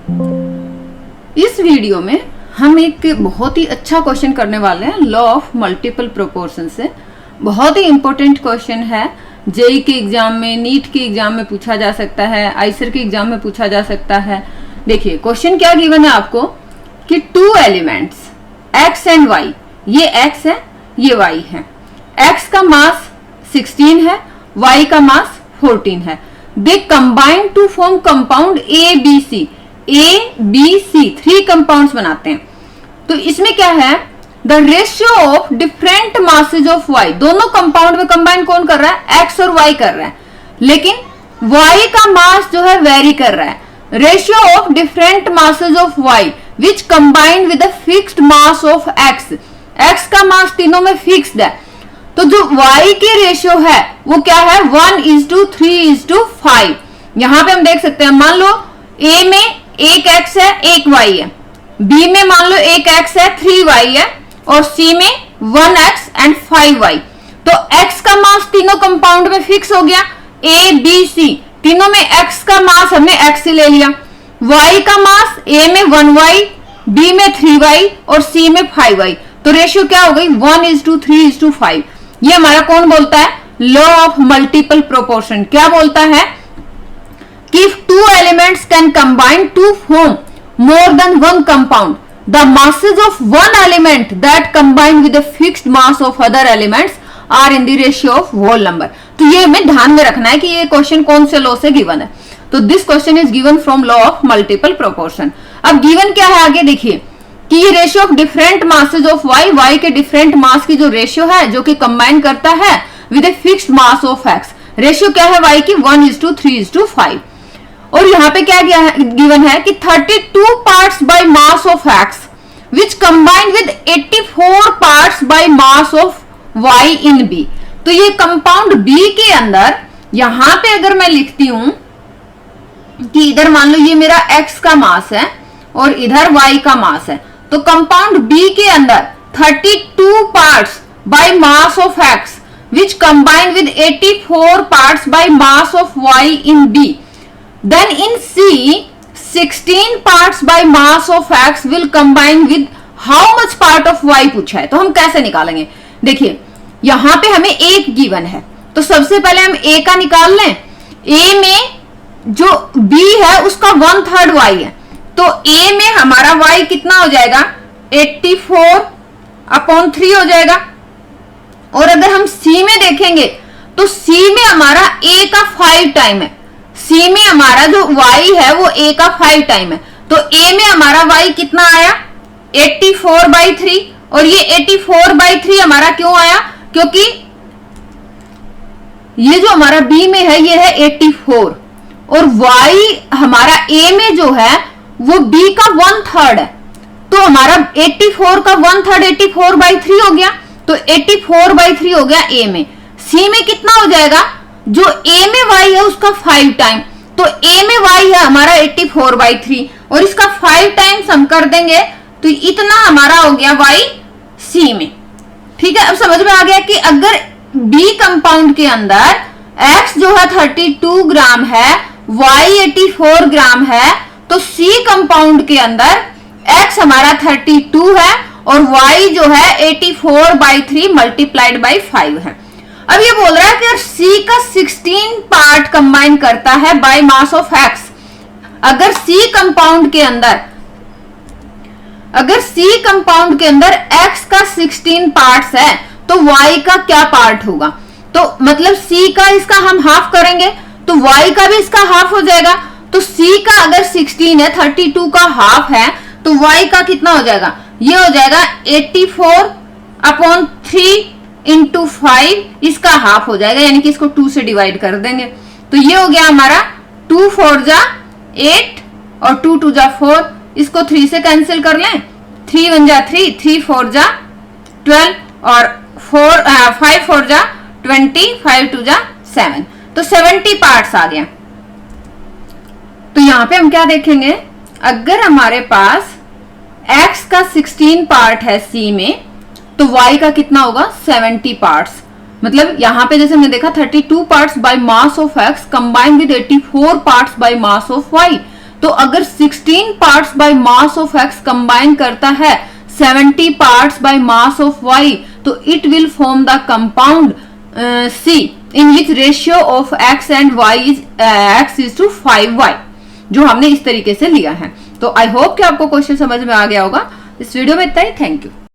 इस वीडियो में हम एक बहुत ही अच्छा क्वेश्चन करने वाले हैं लॉ ऑफ मल्टीपल प्रोपोर्शन से। बहुत ही इंपॉर्टेंट क्वेश्चन है, जेई के एग्जाम में, नीट के एग्जाम में पूछा जा सकता है, आईसर के एग्जाम में पूछा जा सकता है। देखिए क्वेश्चन क्या गिवन है आपको कि two elements x and y, ये x है ये y है, x का मास 16 है, y का मास 14 है। They combine to form compound ABC, ABC 3 compounds बनाते हैं। तो इसमें क्या है, the ratio of different masses of y, दोनों कंपाउंड में कंबाइन कौन कर रहा है, x और y कर रहा है, लेकिन y का मास जो है वेरी कर रहा है। Ratio of different masses of y which combine with fixed mass of x, x का मास तीनों में फिक्स्ड है, तो जो y के रेशियो है वो क्या है 1:3:5। यहां पे हम देख सकते हैं, मान लो a में एक x है एक y है, b में मान लो एक x है 3y है और c में 1x एंड 5y। तो x का मास तीनों कंपाउंड में फिक्स हो गया, a b c तीनों में x का मास हमने x ले लिया, y का मास a में 1y, b में 3y और c में 5y। तो रेशियो क्या हो गई 1:3:5। ये हमारा कौन बोलता है, लॉ ऑफ मल्टीपल प्रोपोर्शन। क्या बोलता है कि if two elements can combine to form more than one compound, the masses of one element that combine with the fixed mass of other elements are in the ratio of whole number। तो ये हमें ध्यान में रखना है कि ये question कौन से लॉ से गिवन है। तो this question is given from law of multiple proportion. अब गिवन क्या है आगे देखिए कि ये ratio of different masses of y, y के डिफरेंट मास की जो रेशियो है जो कि कंबाइन करता है with a fixed mass of x। Ratio क्या है y की 1:3:5। और यहाँ पे क्या गिवन है कि 32 parts by mass of x which combine with 84 parts by mass of y in b। तो ये कंपाउंड b के अंदर यहाँ पे अगर मैं लिखती हूं कि इधर मान लो ये मेरा x का मास है और इधर y का मास है, तो कंपाउंड b के अंदर 32 parts by mass of x which combine with 84 parts by mass of y in b। Then in C, 16 parts by mass of x will combine with how much part of y पूछा है। तो हम कैसे निकालेंगे, देखिए यहां पे हमें एक गिवन है, तो सबसे पहले हम a का निकाल लें। a में जो b है उसका 1/3 y है, तो a में हमारा y कितना हो जाएगा 84/3 हो जाएगा। और अगर हम c में देखेंगे तो c में हमारा a का 5 टाइम है, c में हमारा जो y है वो a का 5 टाइम है, तो a में हमारा y कितना आया 84/3। और ये 84/3 हमारा क्यों आया, क्योंकि ये जो हमारा b में है ये है 84 और y हमारा a में जो है वो b का 1/3 है, तो हमारा 84 का 1/3 84/3 हो गया, तो 84/3 हो गया a में। c में कितना हो जाएगा, जो a में y है उसका 5 टाइम, तो a में y है हमारा 84/3 और इसका 5 टाइम्स हम कर देंगे तो इतना हमारा हो गया y c में। ठीक है, अब समझ में आ गया कि अगर b कंपाउंड के अंदर x जो है 32 ग्राम है, y 84 ग्राम है, तो c कंपाउंड के अंदर x हमारा 32 है और y जो है 84/3 मल्टीप्लाइड बाई 5 है। अब ये बोल रहा है कि C का 16 पार्ट कंबाइन करता है बाय मास ऑफ x। अगर C कंपाउंड के अंदर x का 16 पार्ट्स है तो y का क्या पार्ट होगा, तो मतलब C का इसका हम हाफ करेंगे तो y का भी इसका हाफ हो जाएगा। तो C का अगर 16 है, 32 का हाफ है, तो y का कितना हो जाएगा, ये हो जाएगा 84/3 इंटू 5, इसका हाफ हो जाएगा, यानी कि इसको 2 से डिवाइड कर देंगे। तो ये हो गया हमारा 2 4 जा 8 और 2 2 जा 4, इसको 3 से कैंसिल कर लें, 3 1 जा 3, 3 4 जा 12 और 5 4 जा 20, 5 2 जा 7, तो 70 पार्ट्स आ गया। तो यहाँ पे हम क्या देखेंगे, अगर हमारे पास x का 16 पार्ट है c में, तो y का कितना होगा 70 पार्ट्स। मतलब यहाँ पे जैसे हमने देखा 32 parts by mass of x combined with 84 parts by mass of y, तो अगर 16 parts by mass of x combine करता है 70 parts by mass of y, तो it will form the compound C in which ratio of x and y is x is to 5y, जो हमने इस तरीके से लिया है। तो आई होप कि आपको क्वेश्चन समझ में आ गया होगा। इस वीडियो में इतना ही। Thank you.